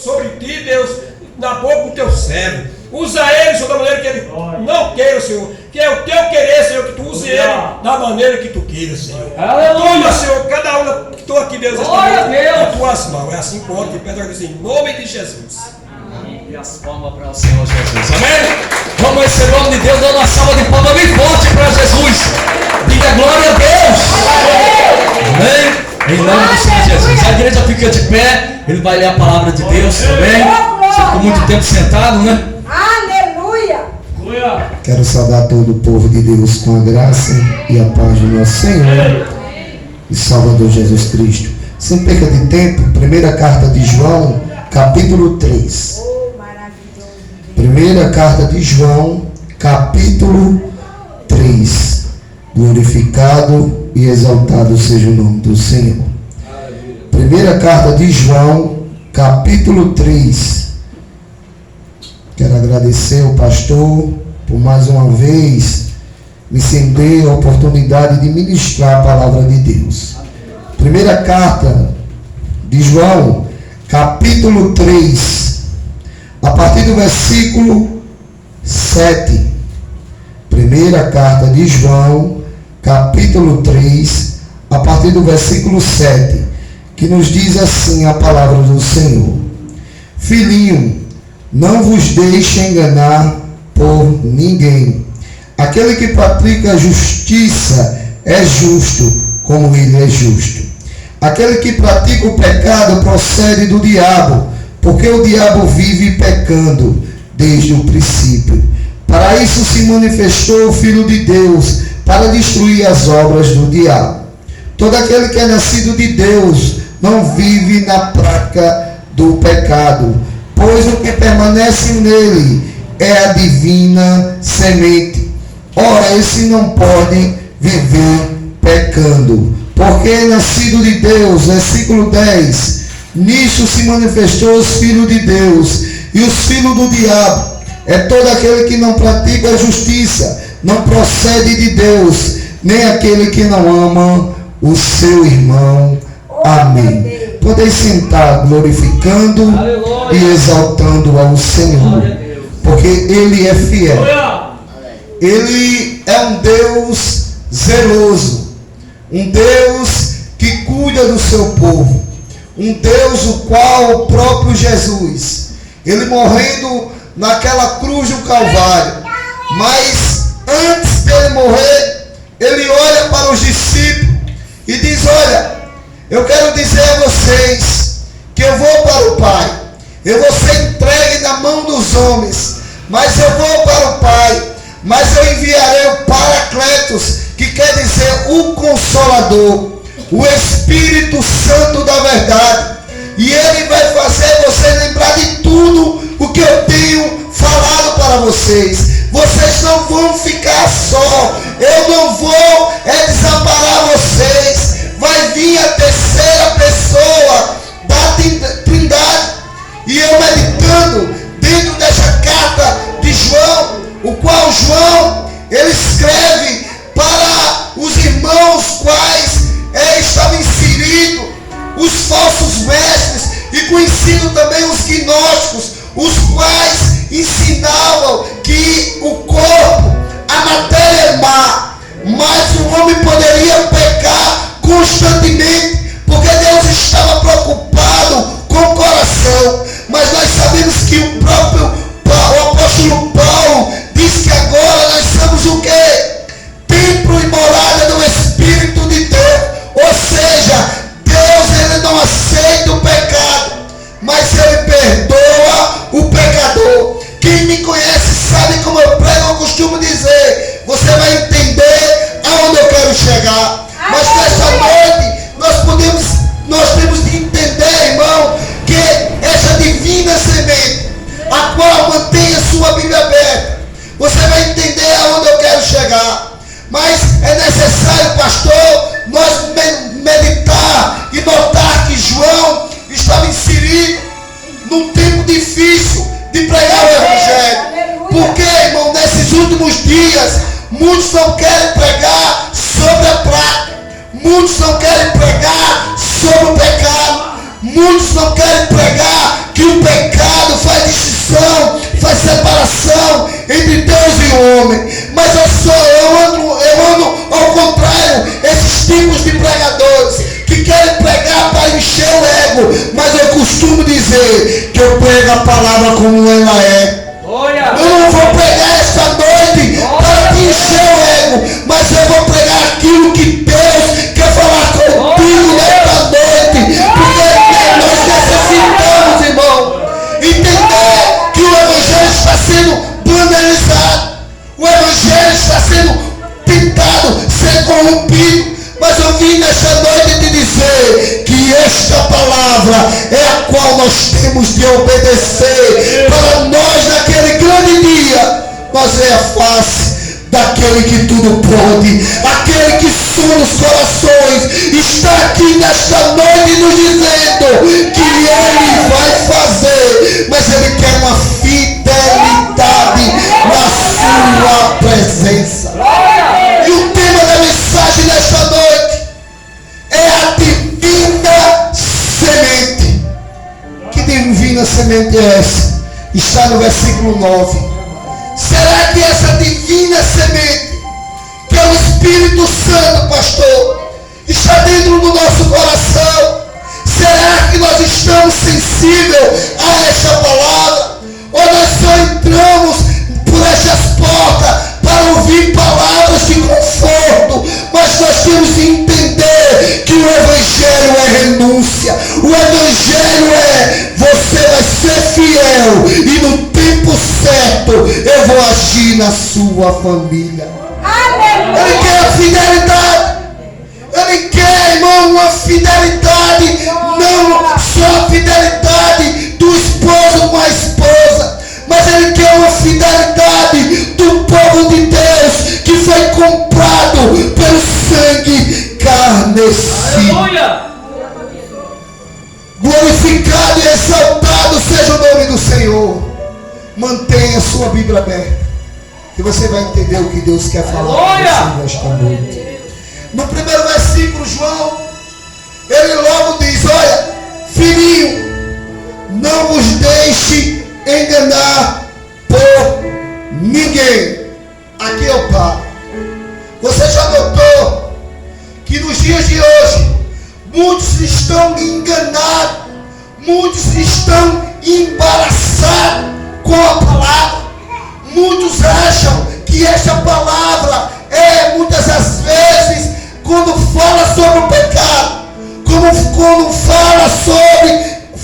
sobre ti, Deus, na boca do teu servo. Usa ele, Senhor, da maneira que ele não queira, Senhor. Que é o teu querer, Senhor, que tu use ele da maneira que tu queira, Senhor. Toma, Senhor, cada um que estou aqui, Deus, as tuas mãos. É assim que eu te peço, em nome de Jesus. E as palmas para o Senhor Jesus. Amém? Vamos receber o nome de Deus, dando uma salva de palmas bem forte para Jesus. Diga glória a Deus. Amém? Em nome do Senhor Jesus. A igreja fica de pé. Ele vai ler a palavra de Deus também. Você ficou muito tempo sentado, né? Aleluia. Quero saudar todo o povo de Deus com a graça e a paz do nosso Senhor e Salvador Jesus Cristo. Sem perca de tempo, primeira carta de João, capítulo 3. Primeira carta de João, capítulo 3. Glorificado e exaltado seja o nome do Senhor. Primeira carta de João, capítulo 3. Quero agradecer ao pastor por mais uma vez me ceder a oportunidade de ministrar a palavra de Deus. Primeira carta de João, capítulo 3, a partir do versículo 7. Primeira carta de João, capítulo 3, a partir do versículo 7, que nos diz assim a palavra do Senhor: Filhinho, não vos deixe enganar por ninguém. Aquele que pratica a justiça é justo, como ele é justo. Aquele que pratica o pecado procede do diabo, porque o diabo vive pecando desde o princípio. Para isso se manifestou o Filho de Deus, para destruir as obras do diabo. Todo aquele que é nascido de Deus não vive na prática do pecado, pois o que permanece nele é a divina semente. Ora, esse não pode viver pecando, porque é nascido de Deus. Versículo 10. Nisso se manifestou os filhos de Deus e os filhos do diabo. É todo aquele que não pratica a justiça, não procede de Deus, nem aquele que não ama o seu irmão. Amém. Podeis sentar glorificando e exaltando ao Senhor, porque Ele é fiel. Ele é um Deus zeloso, um Deus que cuida do seu povo, um Deus o qual o próprio Jesus, Ele morrendo naquela cruz do Calvário, mas antes dele morrer, Ele olha para os discípulos e diz: olha, eu quero dizer a vocês que eu vou para o Pai, eu vou ser entregue na mão dos homens, mas eu vou para o Pai, mas eu enviarei o Paracletos, que quer dizer o Consolador, o Espírito Santo da verdade, e ele vai fazer você lembrar de tudo o que eu tenho falado para vocês. Vocês não vão ficar só, eu não vou desamparar vocês. Vai vir a terceira pessoa da Trindade. E eu meditando dentro dessa carta de João, o qual João, ele escreve para os irmãos quais estavam inseridos os falsos mestres, e conhecido também os gnósticos, os quais ensinavam que o corpo, a matéria é má, mas o homem poderia pecar constantemente, porque Deus estava preocupado com o coração. Mas nós sabemos que o próprio apóstolo Paulo diz que agora nós somos o quê? Templo e morada do Espírito de Deus. Ou seja, Deus, ele não aceita o pecado, mas ele perdoa o pecador. Quem me conhece sabe como eu prego, eu costumo dizer, você vai entender aonde eu quero chegar. Mas nessa noite nós temos de entender, irmão, que essa divina semente, a qual mantém a sua Bíblia aberta, você vai entender aonde eu quero chegar. Mas é necessário, pastor, nós meditar e notar que João estava inserido num tempo difícil de pregar o Evangelho. Porque, irmão, nesses últimos dias, muitos não querem pregar sobre a prática, muitos não querem pregar sobre o pecado, muitos não querem pregar que o pecado dizer que eu prego a palavra como ela é. Eu não vou pregar esta noite para te encher o ego, mas eu vou pregar aquilo que Deus quer falar contigo nesta noite. Porque nós necessitamos, irmão, entender que o Evangelho está sendo banalizado. O Evangelho está sendo tentado ser corrompido. Mas eu vim nesta noite te dizer que esta palavra é a qual nós temos de obedecer. Para nós, naquele grande dia, nós ver a face daquele que tudo pode, aquele que sonda os corações, está aqui nesta noite nos dizendo que Ele vai fazer, mas Ele quer uma fidelidade na sua presença. E o tema da mensagem nesta noite é a divina semente. Que divina semente é essa? Está no versículo 9. Será que essa divina semente, que é o Espírito Santo, pastor, está dentro do nosso coração? Será que nós estamos sensíveis a esta palavra? Ou nós só entramos por estas portas para ouvir palavras de conforto? Mas nós temos que entender que o Evangelho é renúncia. O Evangelho é: você vai ser fiel e no tempo certo eu vou agir na sua família. Ele quer a fidelidade. Ele quer, irmão, uma fidelidade. Não só a fidelidade do esposo com a esposa, mas Ele quer uma fidelidade do povo de Deus que foi comprado pelo sangue carnecido. Aleluia! Glorificado e exaltado seja o nome do Senhor. Mantenha a sua Bíblia aberta, que você vai entender o que Deus quer falar com você nesta noite. No primeiro versículo, João, ele logo diz: olha, filhinho, não vos deixe enganar por ninguém. Aqui é o Pai. Você já notou que nos dias de hoje muitos estão enganados, muitos estão embaraçados com a palavra. Muitos acham que esta palavra é, muitas das vezes, quando fala sobre o pecado, quando fala sobre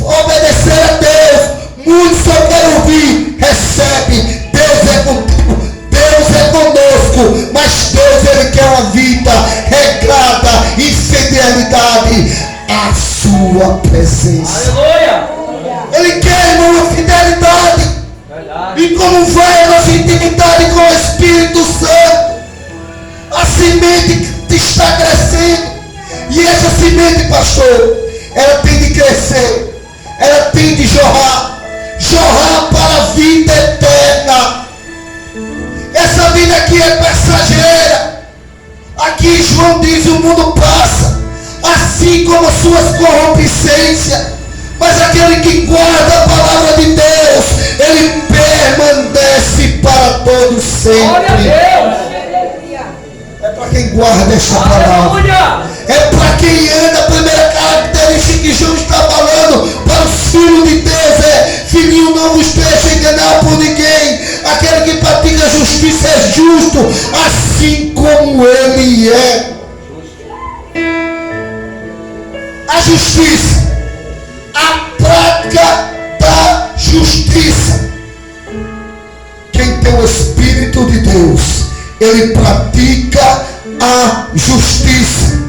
obedecer a Deus, muitos só querem ouvir: recebe, Deus é contigo, Deus é conosco. Mas Deus, Ele quer uma vida regrada em fidelidade à sua presença. Aleluia! Ele quer, irmão, uma fidelidade. E como vai a nossa intimidade com o Espírito Santo? A semente que está crescendo. E essa semente, pastor, ela tem de crescer, ela tem de jorrar para a vida eterna. Essa vida aqui é passageira. Aqui João diz: o mundo passa, assim como as suas corrupções. Mas aquele que guarda a palavra de Deus, ele permanece para todo sempre. É para quem guarda esta palavra. É para quem anda. A primeira característica que João está falando para os filhos de Deus é: filhinho, não vos deixe enganar por ninguém. Aquele que pratica a justiça é justo, assim como ele é. A justiça, a prática da justiça. Quem tem o Espírito de Deus, ele pratica a justiça.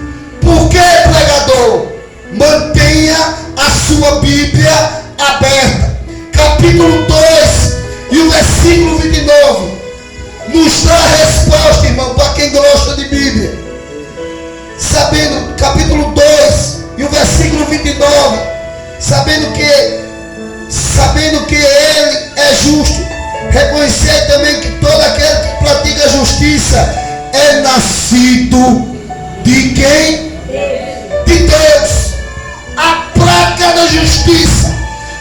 Por que, pregador? Mantenha a sua Bíblia aberta. Capítulo 2 e o versículo 29 nos dá a resposta, irmão, para quem gosta de Bíblia. Sabendo, capítulo 2 e o versículo 29, sabendo que ele é justo, reconhecer também que todo aquele que pratica a justiça é nascido de quem? De Deus. A prática da justiça,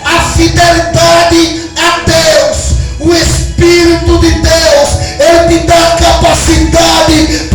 a fidelidade a Deus, o Espírito de Deus, ele te dá a capacidade